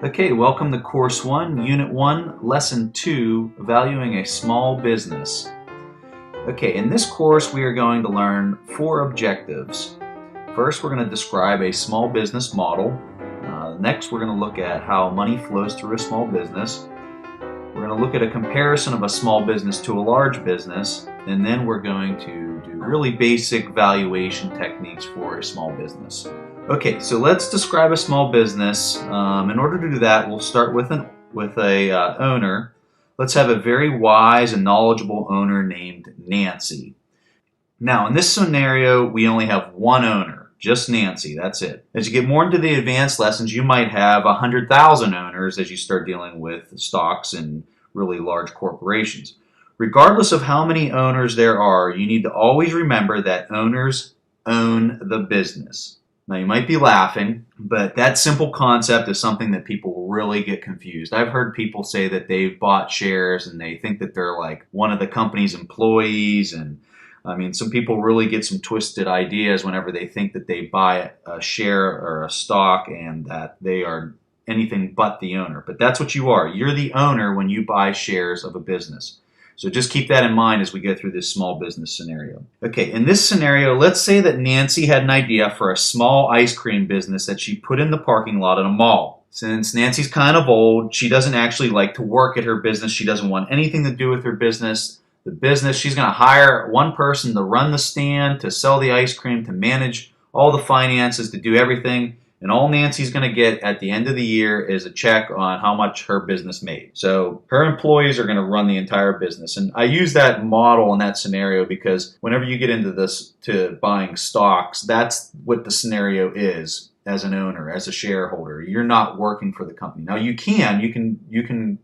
Okay, welcome to Course 1, Unit 1, Lesson 2, Valuing a Small Business. Okay, in this course we are going to learn 4 objectives. First, we're going to describe a small business model. Next, we're going to look at how money flows through a small business. We're going to look at a comparison of a small business to a large business, and then we're going to do really basic valuation techniques for a small business. Okay, so let's describe a small business. In order to do that, we'll start with an owner. Let's have a very wise and knowledgeable owner named Nancy. Now, in this scenario, we only have one owner, just Nancy. That's it. As you get more into the advanced lessons, you might have 100,000 owners as you start dealing with stocks and really large corporations. Regardless of how many owners there are, you need to always remember that owners own the business. Now, you might be laughing, but that simple concept is something that people really get confused. I've heard people say that they've bought shares and they think that they're like one of the company's employees. And I mean, some people really get some twisted ideas whenever they think that they buy a share or a stock and that they are anything but the owner. But that's what you are. You're the owner when you buy shares of a business. So just keep that in mind as we go through this small business scenario. Okay, in this scenario, let's say that Nancy had an idea for a small ice cream business that she put in the parking lot at a mall. Since Nancy's kind of old, she doesn't actually like to work at her business. She doesn't want anything to do with her business. The business, she's going to hire one person to run the stand, to sell the ice cream, to manage all the finances, to do everything. And all Nancy's going to get at the end of the year is a check on how much her business made. So her employees are going to run the entire business. And I use that model in that scenario because whenever you get into this to buying stocks, that's what the scenario is as an owner, as a shareholder. You're not working for the company. Now you can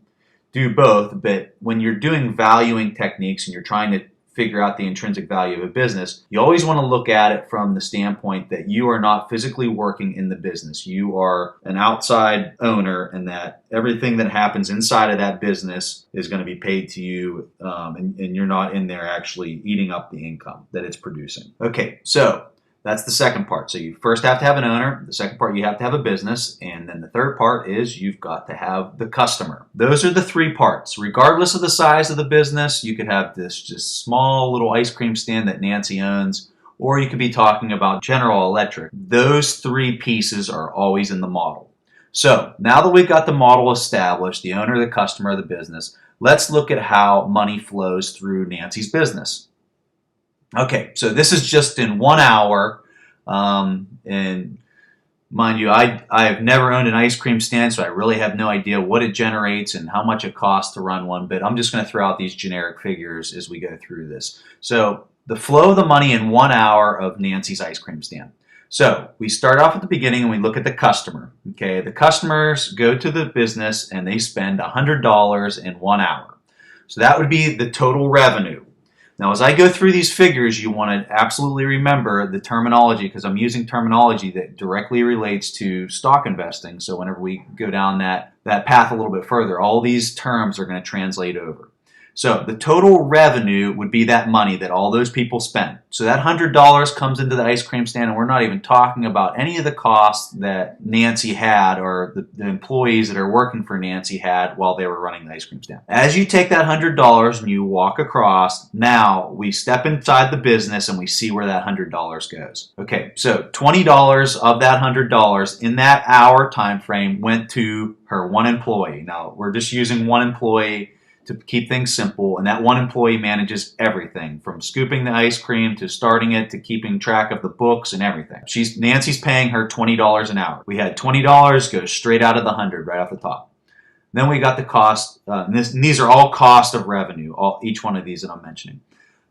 do both, but when you're doing valuing techniques and you're trying to figure out the intrinsic value of a business, you always want to look at it from the standpoint that you are not physically working in the business. You are an outside owner, and that everything that happens inside of that business is going to be paid to you, and you're not in there actually eating up the income that it's producing. Okay, so that's the second part. So you first have to have an owner. The second part, you have to have a business. And then the third part is you've got to have the customer. Those are the 3 parts. Regardless of the size of the business, you could have this just small little ice cream stand that Nancy owns, or you could be talking about General Electric. Those 3 pieces are always in the model. So now that we've got the model established, the owner, the customer, the business, let's look at how money flows through Nancy's business. Okay, so this is just in 1 hour, and mind you, I have never owned an ice cream stand, so I really have no idea what it generates and how much it costs to run one, but I'm just going to throw out these generic figures as we go through this. So the flow of the money in 1 hour of Nancy's ice cream stand. So we start off at the beginning and we look at the customer. Okay, the customers go to the business and they spend $100 in 1 hour. So that would be the total revenue. Now, as I go through these figures, you want to absolutely remember the terminology because I'm using terminology that directly relates to stock investing. So whenever we go down that path a little bit further, all these terms are going to translate over. So the total revenue would be that money that all those people spent. So that $100 comes into the ice cream stand, and we're not even talking about any of the costs that Nancy had or the employees that are working for Nancy had while they were running the ice cream stand. As you take that $100 and you walk across, now we step inside the business and we see where that $100 goes. Okay, so $20 of that $100 in that hour time frame went to her one employee. Now, we're just using one employee to keep things simple, and that one employee manages everything from scooping the ice cream to starting it to keeping track of the books and everything. Nancy's paying her $20 an hour. We had $20 go straight out of the 100 right off the top. Then we got the cost. And these are all cost of revenue, each one of these that I'm mentioning.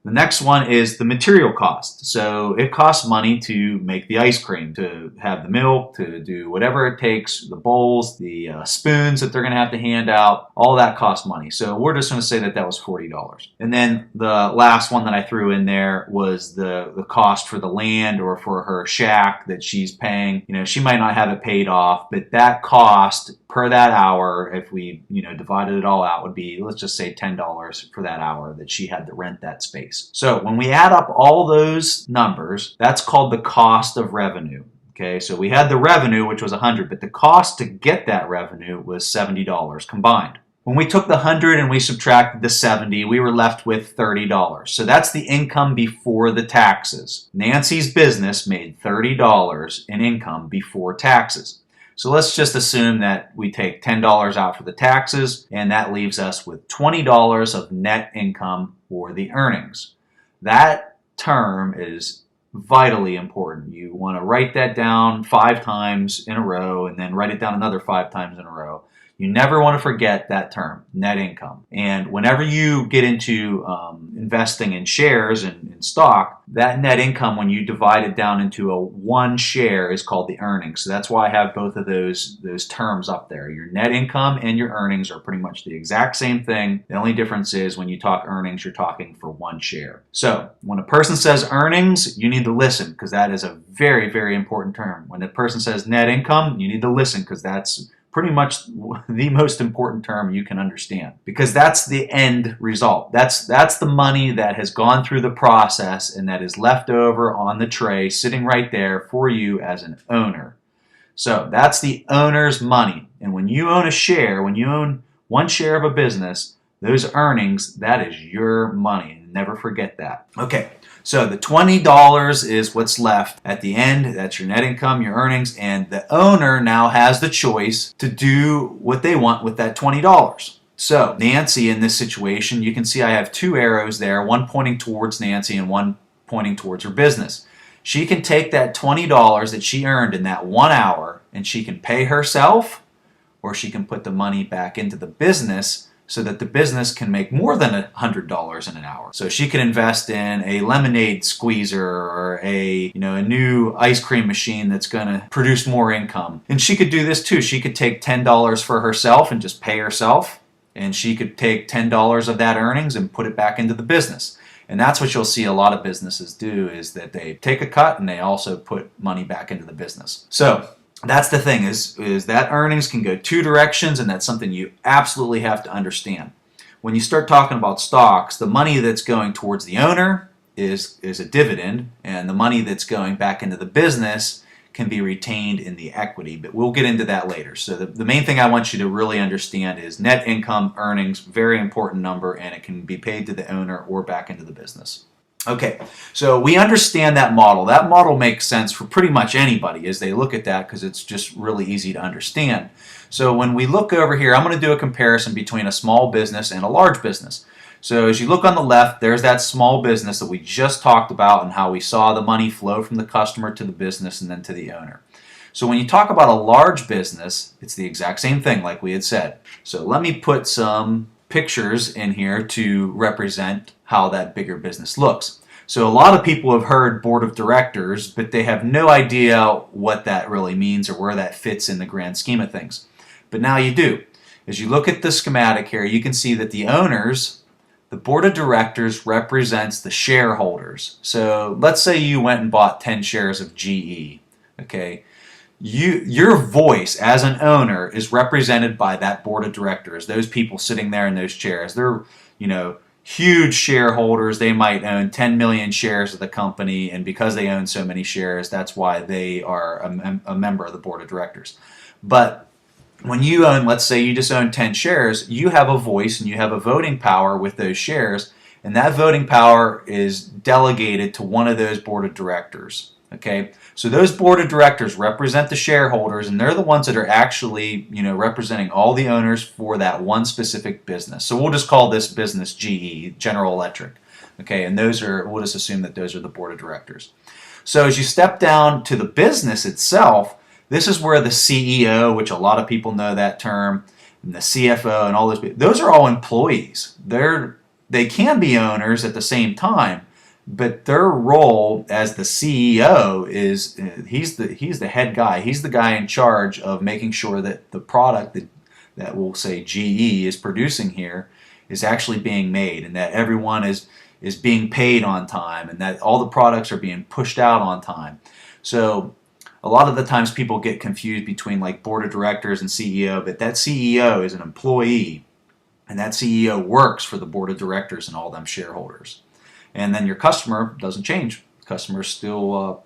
The next one is the material cost. So it costs money to make the ice cream, to have the milk, to do whatever it takes, the bowls, the spoons that they're going to have to hand out, all that costs money. So we're just going to say that that was $40. And then the last one that I threw in there was the cost for the land or for her shack that she's paying. You know, she might not have it paid off, but that cost per that hour, if we divided it all out, would be, let's just say $10 for that hour that she had to rent that space. So when we add up all those numbers, that's called the cost of revenue. Okay, so we had the revenue, which was $100, but the cost to get that revenue was $70 combined. When we took the 100 and we subtracted the 70, we were left with $30. So that's the income before the taxes. Nancy's business made $30 in income before taxes. So let's just assume that we take $10 out for the taxes, and that leaves us with $20 of net income or the earnings. That term is vitally important. You want to write that down 5 times in a row and then write it down another 5 times in a row. You never want to forget that term, net income. And whenever you get into investing in shares and in stock, that net income, when you divide it down into a one share, is called the earnings. So that's why I have both of those terms up there. Your net income and your earnings are pretty much the exact same thing. The only difference is when you talk earnings, you're talking for one share. So when a person says earnings, you need to listen, because that is a very, very important term. When a person says net income, you need to listen, because that's pretty much the most important term you can understand, because that's the end result. That's the money that has gone through the process and that is left over on the tray sitting right there for you as an owner. So that's the owner's money. And when you own a share, when you own one share of a business, those earnings, that is your money. Never forget that. Okay. So the $20 is what's left at the end. That's your net income, your earnings, and the owner now has the choice to do what they want with that $20. So Nancy, in this situation, you can see I have 2 arrows there, one pointing towards Nancy and one pointing towards her business. She can take that $20 that she earned in that 1 hour and she can pay herself, or she can put the money back into the business so that the business can make more than $100 in an hour. So she can invest in a lemonade squeezer or a new ice cream machine that's going to produce more income. And she could do this too. She could take $10 for herself and just pay herself, and she could take $10 of that earnings and put it back into the business. And that's what you'll see a lot of businesses do, is that they take a cut and they also put money back into the business. So that's the thing, is that earnings can go 2 directions, and that's something you absolutely have to understand. When you start talking about stocks, the money that's going towards the owner is a dividend, and the money that's going back into the business can be retained in the equity, but we'll get into that later. So the main thing I want you to really understand is net income, earnings, very important number, and it can be paid to the owner or back into the business. Okay, so we understand that model. That model makes sense for pretty much anybody as they look at that, because it's just really easy to understand. So when we look over here, I'm going to do a comparison between a small business and a large business. So as you look on the left, there's that small business that we just talked about and how we saw the money flow from the customer to the business and then to the owner. So when you talk about a large business, it's the exact same thing like we had said. So let me put some pictures in here to represent how that bigger business looks. So a lot of people have heard board of directors, but they have no idea what that really means or where that fits in the grand scheme of things. But now you do. As you look at the schematic here, you can see that the owners, the board of directors, represents the shareholders. So let's say you went and bought 10 shares of GE. Okay, your voice as an owner is represented by that board of directors. Those people sitting there in those chairs, they're huge shareholders. They might own 10 million shares of the company, and because they own so many shares, that's why they are a member of the board of directors. But when you own, let's say you just own 10 shares, you have a voice and you have a voting power with those shares, and that voting power is delegated to one of those board of directors. Okay, so those board of directors represent the shareholders, and they're the ones that are actually, representing all the owners for that one specific business. So we'll just call this business GE, General Electric. Okay, and we'll just assume that those are the board of directors. So as you step down to the business itself, this is where the CEO, which a lot of people know that term, and the CFO and all those are all employees. They can be owners at the same time, but their role as the CEO is he's the head guy. He's the guy in charge of making sure that the product that we'll say GE is producing here is actually being made, and that everyone is being paid on time, and that all the products are being pushed out on time. So a lot of the times people get confused between like board of directors and CEO, but that CEO is an employee, and that CEO works for the board of directors and all them shareholders. And then your customer doesn't change. Customers still,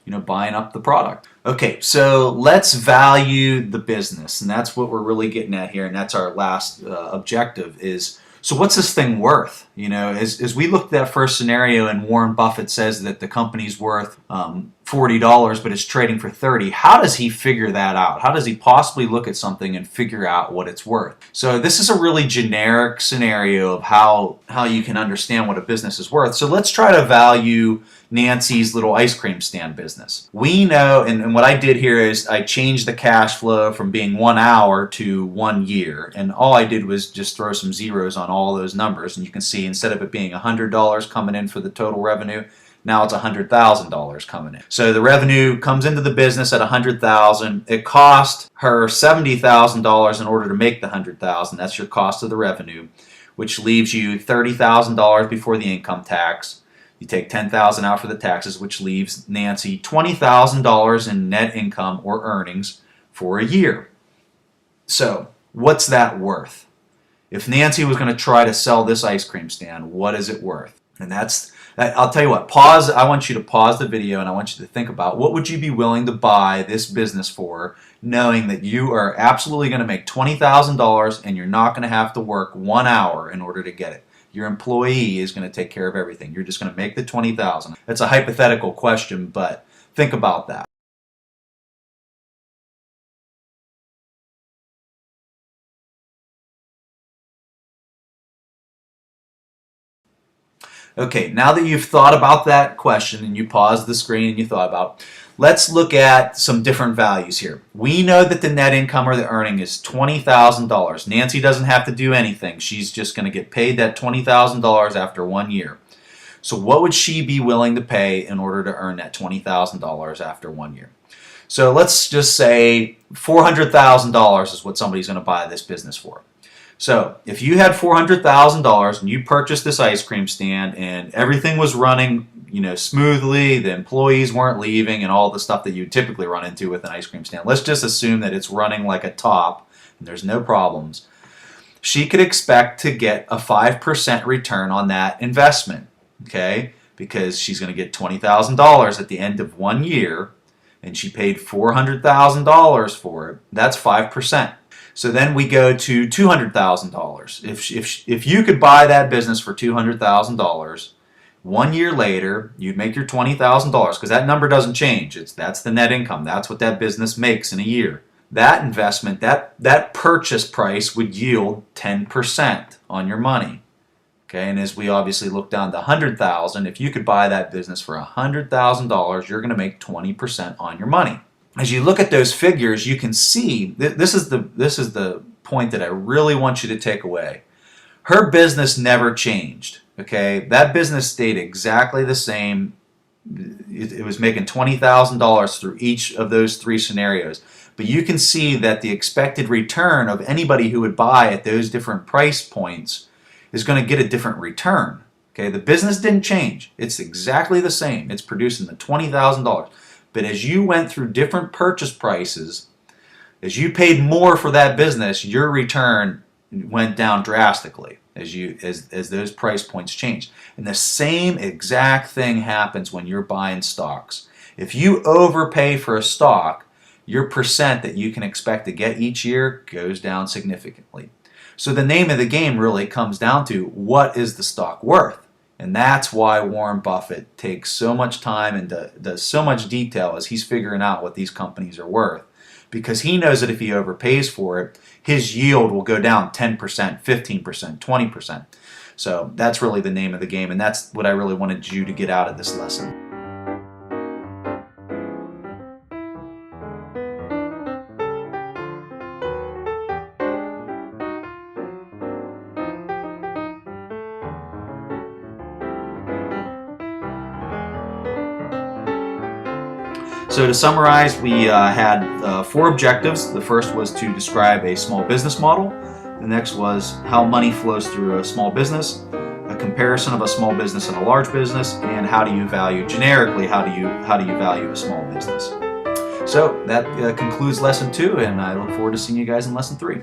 buying up the product. Okay, so let's value the business, and that's what we're really getting at here, and that's our last objective is, so what's this thing worth? As we looked at that first scenario and Warren Buffett says that the company's worth $40 but it's trading for $30, how does he figure that out? How does he possibly look at something and figure out what it's worth? So this is a really generic scenario of how you can understand what a business is worth. So let's try to value Nancy's little ice cream stand business. We know, and what I did here is I changed the cash flow from being 1 hour to 1 year, and all I did was just throw some zeros on all those numbers, and you can see instead of it being $100 coming in for the total revenue, now it's $100,000 coming in. So the revenue comes into the business at $100,000. It cost her $70,000 in order to make the $100,000. That's your cost of the revenue, which leaves you $30,000 before the income tax. You take $10,000 out for the taxes, which leaves Nancy $20,000 in net income or earnings for a year. So what's that worth? If Nancy was going to try to sell this ice cream stand, what is it worth? And I'll tell you what, pause. I want you to pause the video and I want you to think about what would you be willing to buy this business for, knowing that you are absolutely going to make $20,000 and you're not going to have to work 1 hour in order to get it. Your employee is going to take care of everything. You're just going to make the $20,000. It's a hypothetical question, but think about that. Okay, now that you've thought about that question and you paused the screen and you thought about it, let's look at some different values here. We know that the net income or the earning is $20,000. Nancy doesn't have to do anything. She's just going to get paid that $20,000 after 1 year. So what would she be willing to pay in order to earn that $20,000 after 1 year? So let's just say $400,000 is what somebody's going to buy this business for. So if you had $400,000 and you purchased this ice cream stand and everything was running, smoothly, the employees weren't leaving and all the stuff that you typically run into with an ice cream stand. Let's just assume that it's running like a top and there's no problems. She could expect to get a 5% return on that investment, okay? Because she's going to get $20,000 at the end of 1 year and she paid $400,000 for it. That's 5%. So then we go to $200,000. If you could buy that business for $200,000, 1 year later, you'd make your $20,000 because that number doesn't change. That's the net income. That's what that business makes in a year. That investment, that purchase price would yield 10% on your money. Okay, and as we obviously look down to $100,000, if you could buy that business for $100,000, you're going to make 20% on your money. As you look at those figures, you can see this is the point that I really want you to take away. Her business never changed. Okay, that business stayed exactly the same. It was making $20,000 through each of those 3 scenarios. But you can see that the expected return of anybody who would buy at those different price points is going to get a different return. Okay, the business didn't change. It's exactly the same. It's producing the $20,000. But as you went through different purchase prices, as you paid more for that business, your return went down drastically as those price points changed. And the same exact thing happens when you're buying stocks. If you overpay for a stock, your percent that you can expect to get each year goes down significantly. So the name of the game really comes down to what is the stock worth? And that's why Warren Buffett takes so much time and does so much detail as he's figuring out what these companies are worth. Because he knows that if he overpays for it, his yield will go down 10%, 15%, 20%. So that's really the name of the game, and that's what I really wanted you to get out of this lesson. So to summarize, we had 4 objectives. The first was to describe a small business model. The next was how money flows through a small business, a comparison of a small business and a large business, and how do you value, generically, how do you value a small business. So that concludes lesson 2, and I look forward to seeing you guys in lesson 3.